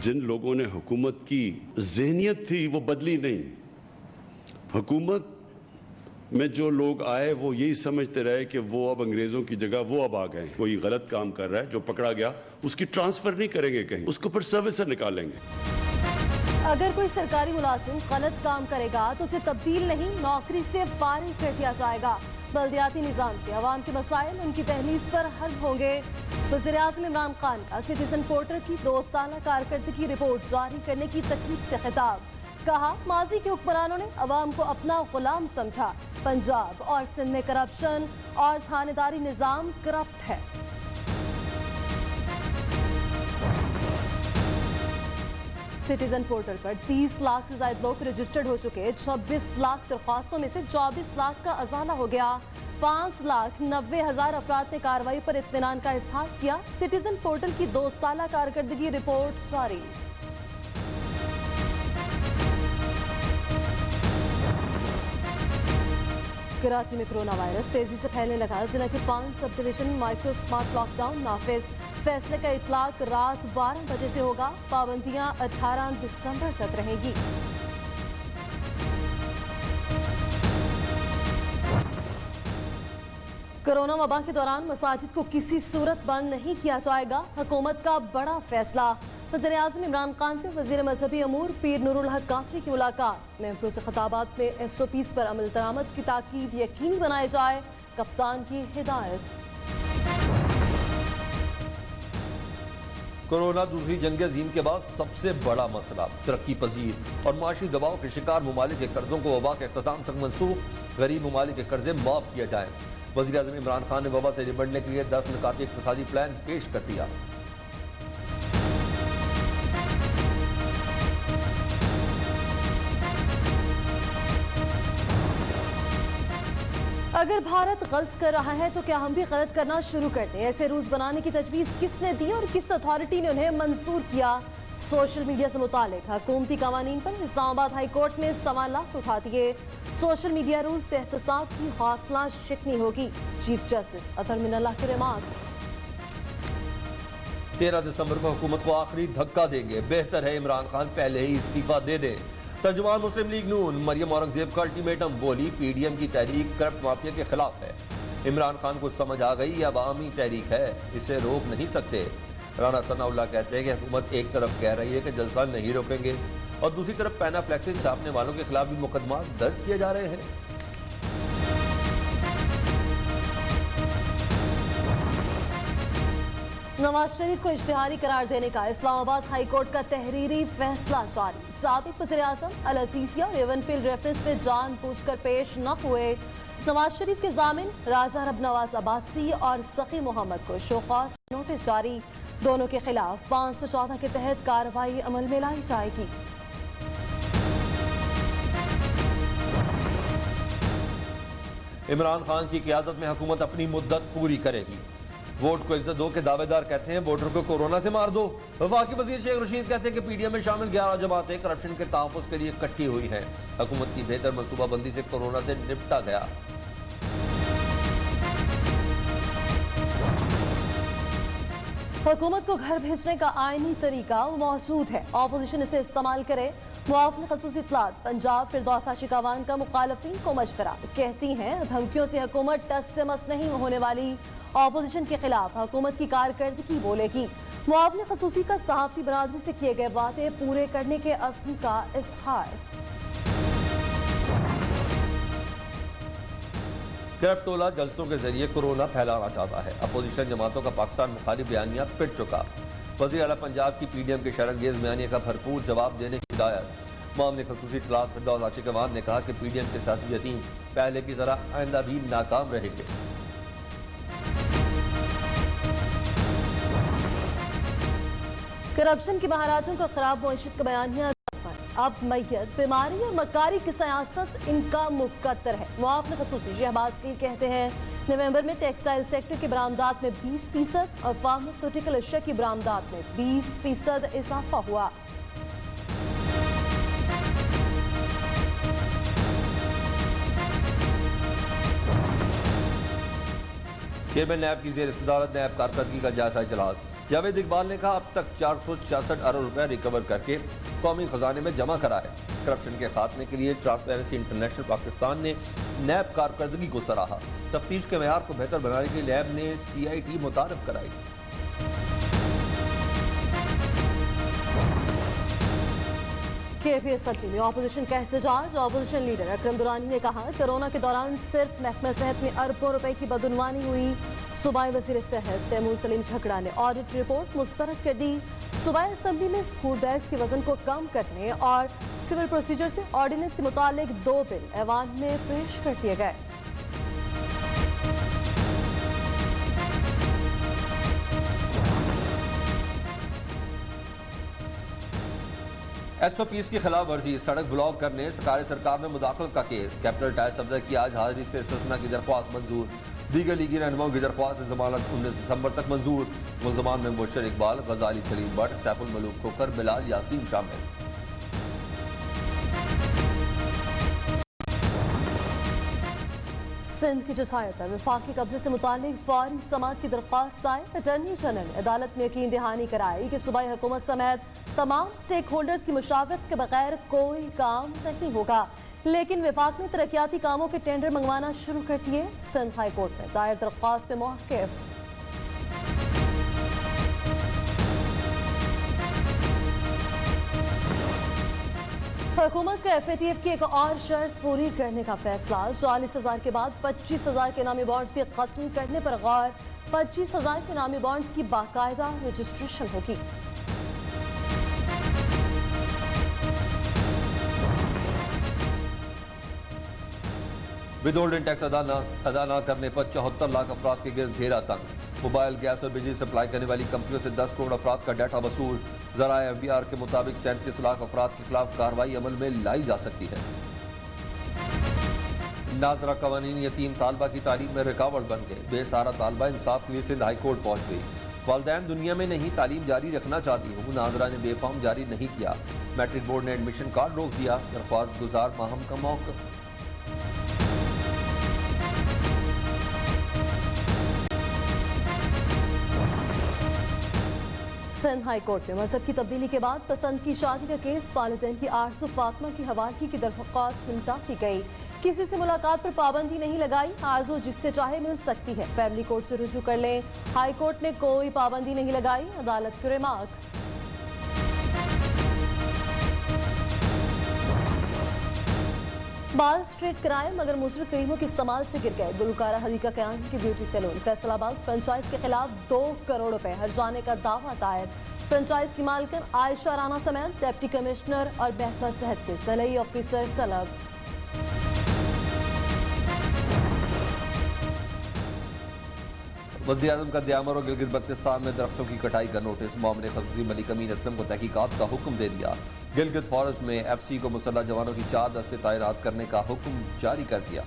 जिन लोगों ने हुकूमत की ज़हनियत थी वो बदली नहीं। हुकूमत में जो लोग आए वो यही समझते रहे कि वो अब अंग्रेज़ों की जगह वो अब आ गए, कोई गलत काम कर रहा है, जो पकड़ा गया उसकी ट्रांसफ़र नहीं करेंगे कहीं, उसको फिर सर्विस से निकालेंगे। अगर कोई सरकारी मुलाजिम गलत काम करेगा तो उसे तब्दील नहीं, नौकरी से फारिग कर दिया जाएगा। बल्दियाती निज़ाम से अवाम के मसाइल उनकी तहलीस पर हल होंगे। वज़ीर-ए-आज़म इमरान खान का सिटीजन पोर्टल की 2 साल कारकर्दगी रिपोर्ट जारी करने की तकलीफ से खिताब। कहा, माजी के हुक्मरानों ने अवाम को अपना गुलाम समझा। पंजाब और सिंध में करप्शन और थानेदारी निज़ाम करप्ट है। सिटीजन पोर्टल पर 30 लाख से ज्यादा लोग रजिस्टर्ड हो चुके। 26 लाख दरख्वास्तों में से 24 लाख का अजाला हो गया। 5,90,000 अफराद ने कार्रवाई पर इत्मीनान का इजहार किया। सिटीजन पोर्टल की 2 साल कारकर्दगी रिपोर्ट जारी। कराची में कोरोना वायरस तेजी से फैलने लगा। जिला के 5 sub division micro smart lockdown नाफिज। फैसले का इतलाक रात 12 बजे से होगा। पाबंदियां 18 दिसंबर तक रहेंगी। कोरोना वबा के दौरान मसाजिद को किसी सूरत बंद नहीं किया जाएगा। हुकूमत का बड़ा फैसला। वज़ीर-ए-आज़म इमरान खान से वज़ीर मजहबी अमूर पीर नूरुल हक काफरी की मुलाकात। महफूज खिताबात में SOPs पर अमल दरामद की ताकीद यकीनी बनाए जाए। कप्तान की हिदायत। कोरोना दूसरी जंग अजीम के बाद सबसे बड़ा मसला। तरक्की पजीर और माशी दबाव के शिकार ममालिक के कर्जों को वबा के अख्ताम तक मनसूख। गरीब ममालिक के कर्जे माफ किए जाएं। वज़ीर-ए-आज़म इमरान खान ने वबा से निपटने के लिए 10 निकाती इक़्तिसादी प्लान पेश कर दिया। अगर भारत गलत कर रहा है तो क्या हम भी गलत करना शुरू कर दें? ऐसे रूल्स बनाने की तजवीज़ किसने दी और किस अथॉरिटी ने उन्हें मंजूर किया? सोशल मीडिया से मुतालिक हुकूमती कवानीन पर इस्लामाबाद हाई कोर्ट ने सवालात उठा दिए। सोशल मीडिया रूल से एहतसाब की हौसला शिकनी होगी। चीफ जस्टिस अतर मिनल्लाह के रिमार्क्स। 13 दिसंबर को हुकूमत को आखिरी धक्का देंगे। बेहतर है इमरान खान पहले ही इस्तीफा दे दें। तर्जुमान मुस्लिम लीग नून मरियम औरंगजेब का अल्टीमेटम। बोली, PDM की तहरीक करप्ट माफिया के खिलाफ है। इमरान खान को समझ आ गई, अब आवामी तहरीक है, इसे रोक नहीं सकते। राना सनाउल्लाह कहते हैं कि हुकूमत एक तरफ कह रही है कि जलसा नहीं रोकेंगे और दूसरी तरफ पैनाफ्लेक्सिस छापने वालों के खिलाफ भी मुकदमा दर्ज किए जा रहे हैं। नवाज शरीफ को इश्तिहारी करार देने का इस्लामाबाद हाई कोर्ट का तहरीरी फैसला जारी। साबिक वज़ीर-ए-आज़म अल-अज़ीज़िया और एवनफील्ड रेफरेंस पे जानबूझकर पेश न हुए। नवाज शरीफ के जामिन राजा रब नवाज अब्बासी और सखी मोहम्मद को शोकॉज नोटिस जारी। दोनों के खिलाफ 514 के तहत कार्रवाई अमल में लाई जाएगी। इमरान खान की क़यादत में हुकूमत अपनी मुद्दत पूरी करेगी। वोट को इज्जत दो के दावेदार कहते हैं वोटर को कोरोना से मार दो। वफाकी वजीर शेख रशीद कहते हैं कि PDM में शामिल 11 जमातें करप्शन के तहफ़्फ़ुज़ के लिए इकट्ठी हुई हैं। हुकूमत की बेहतर मनसूबाबंदी से कोरोना से निपटा गया। हुकूमत को घर भेजने का आईनी तरीका मौजूद है, ऑपोजिशन इसे इस्तेमाल करे। मुआफ़िन ख़ुसूसी इत्तलात पंजाब फिरदौस आशिकावान का मुखालफिन को मशवरा। कहती हैं धमकियों से हुकूमत टस से मस नहीं होने वाली। ऑपोजिशन के खिलाफ हुकूमत की कारकर्दगी बोलेगी। मुआफ़िन ख़ुसूसी का सहाफ़ती बरादरी से किए गए वादे पूरे करने के अज़्म का इज़हार। करप्ट टोला जलसों के जरिए कोरोना फैलाना चाहता है। अपोजिशन जमातों का पाकिस्तान मुखालिफ बयानिया पिट चुका। वज़ीर आला पंजाब की PDM के शरंगेज बयानिया का भरपूर जवाब देने की हिदायत। मामले ख़ुसूसी इत्तलात फिरदौस आशिकावान ने कहा कि PDM के सियासी यतीम पहले की तरह आइंदा भी नाकाम रहेंगे। करप्शन के महाराजों का खराब मुआशरत का बयानिया। अब मैयत बीमारी और मकारी की सियासत इनका मुकद्दर है। मुआफ़िन ख़ुसूसी शहबाज गिल कहते हैं नवंबर में टेक्सटाइल सेक्टर की बरामदात में 20% और फार्मास्यूटिकल अशिया की बरामदात में 20% इजाफा हुआ। चेयरमैन नैब की जेर सदारत नैब कारकर्दगी का जायजा इजलास। जावेद इकबाल ने कहा अब तक 466 अरब रुपए रिकवर करके कौमी खजाने में जमा कराए। करप्शन के खात्मे के लिए ट्रांसपेरेंसी इंटरनेशनल पाकिस्तान ने नैब कारकर्दगी को सराहा। तफ्तीश के मेयार को बेहतर बनाने के लिए नैब ने CIT मुतारफ कराई। KPS सदनी में ऑपोजिशन का एहतजाज। ऑपोजिशन लीडर अकरम दुरानी ने कहा कोरोना के दौरान सिर्फ महकमा सेहत में अरबों रुपए की बदउनवानी हुई। सूबाई वजीर सेहत तैमूर सलीम झगड़ा ने ऑडिट रिपोर्ट मुस्तरद कर दी। सूबाई असम्बली में स्कूल बैग्स के वजन को कम करने और सिविल प्रोसीजर से ऑर्डिनेंस के मुतालिक 2 बिल ऐवान में पेश कर दिए गए। SOPs की खिलाफ वर्जी, सड़क ब्लॉक करने सरकार में मुदाखलत का केस। कैपिटल टाइम्स सदर की आज हाजिरी से इस्तिस्ना की दरख्वास्त मंजूर। दीगर लीगी रहनुमाओं की दरख्वास्त जमानत 19 दिसंबर तक मंजूर। मुलजमान में मुबशर इकबाल, गजाली सलीम भट्ट, सैफुल मलूक खोकर, बिलाल यासीन शामिल। सिंध की जसायत पर वफाकी कब्जे से मुतालिक फौरी समाअत की दरख्वास्त आए। अटर्नी जनरल ने अदालत में यकीन दहानी कराई कि सूबाई हुकूमत समेत तमाम स्टेक होल्डर्स की मुशावरत के बगैर कोई काम नहीं होगा, लेकिन वफाक ने तरक्याती कामों के टेंडर मंगवाना शुरू कर दिए। सिंध हाई कोर्ट में दायर दरख्वास्त पे मौक़िफ़। हुकूमत का FATF की एक और शर्त पूरी करने का फैसला। 40,000 के बाद 25,000 के नामी बॉन्ड्स भी खत्म करने पर गौर। 25,000 के नामी बॉन्ड्स की बाकायदा रजिस्ट्रेशन होगी। विदहोल्डिंग टैक्स अदा न करने पर 74 लाख अफराद के गिर्द घेरा तंग। मोबाइल गैस और बिजली सप्लाई करने वाली कंपनियों से 10 करोड़ अफराद का डाटा वसूल। ज़राए FBR के मुताबिक 37 लाख अफराद के खिलाफ कार्रवाई अमल में लाई जा सकती है। नादरा कवानीन यतीम तालबा की तालीम में रुकावट बन गए। बेसहारा तालबा इंसाफ के लिए सिंध हाई कोर्ट पहुंच गई। वालदैन दुनिया में नहीं तालीम जारी रखना चाहती हूँ। नादरा ने बेफाम जारी नहीं किया। मैट्रिक बोर्ड ने एडमिशन कार्ड रोक दिया। दरख्वास्त गुजार माहम का मौक़िफ़। सिंध हाई कोर्ट में मजहब की तब्दीली के बाद पसंद की शादी का केस। वालिदैन की आरज़ू फातिमा की हवालगी की दरख्वास्त निमटा की गई। किसी से मुलाकात पर पाबंदी नहीं लगाई। आरज़ू जिससे चाहे मिल सकती है, फैमिली कोर्ट से रुजू कर लें। हाई कोर्ट ने कोई पाबंदी नहीं लगाई। अदालत के रिमार्क्स। बाल स्ट्रेट कराए मगर मुज़र क्रीमों के इस्तेमाल से गिर गए। गुलकारा हदीका कयाम की ब्यूटी सैलून। फैसलाबाद फ्रेंचाइज के खिलाफ 2 करोड़ रुपए हर्जाने का दावा दायर। फ्रेंचाइज की मालकिन आयशा राना समेत डिप्टी कमिश्नर और महकमा सेहत के ज़िलाई ऑफिसर तलब। वज़ीर-ए-आज़म का दयामर और गिलगित बल्तिस्तान में दरख्तों की कटाई का नोटिस। मामले खसूसी मलिक अमीन असलम को तहकीकात का हुक्म दे दिया। गिलगित फॉरेस्ट में FC को मुसल्लह जवानों की 4 दस्ते तैनात करने का हुक्म जारी कर दिया।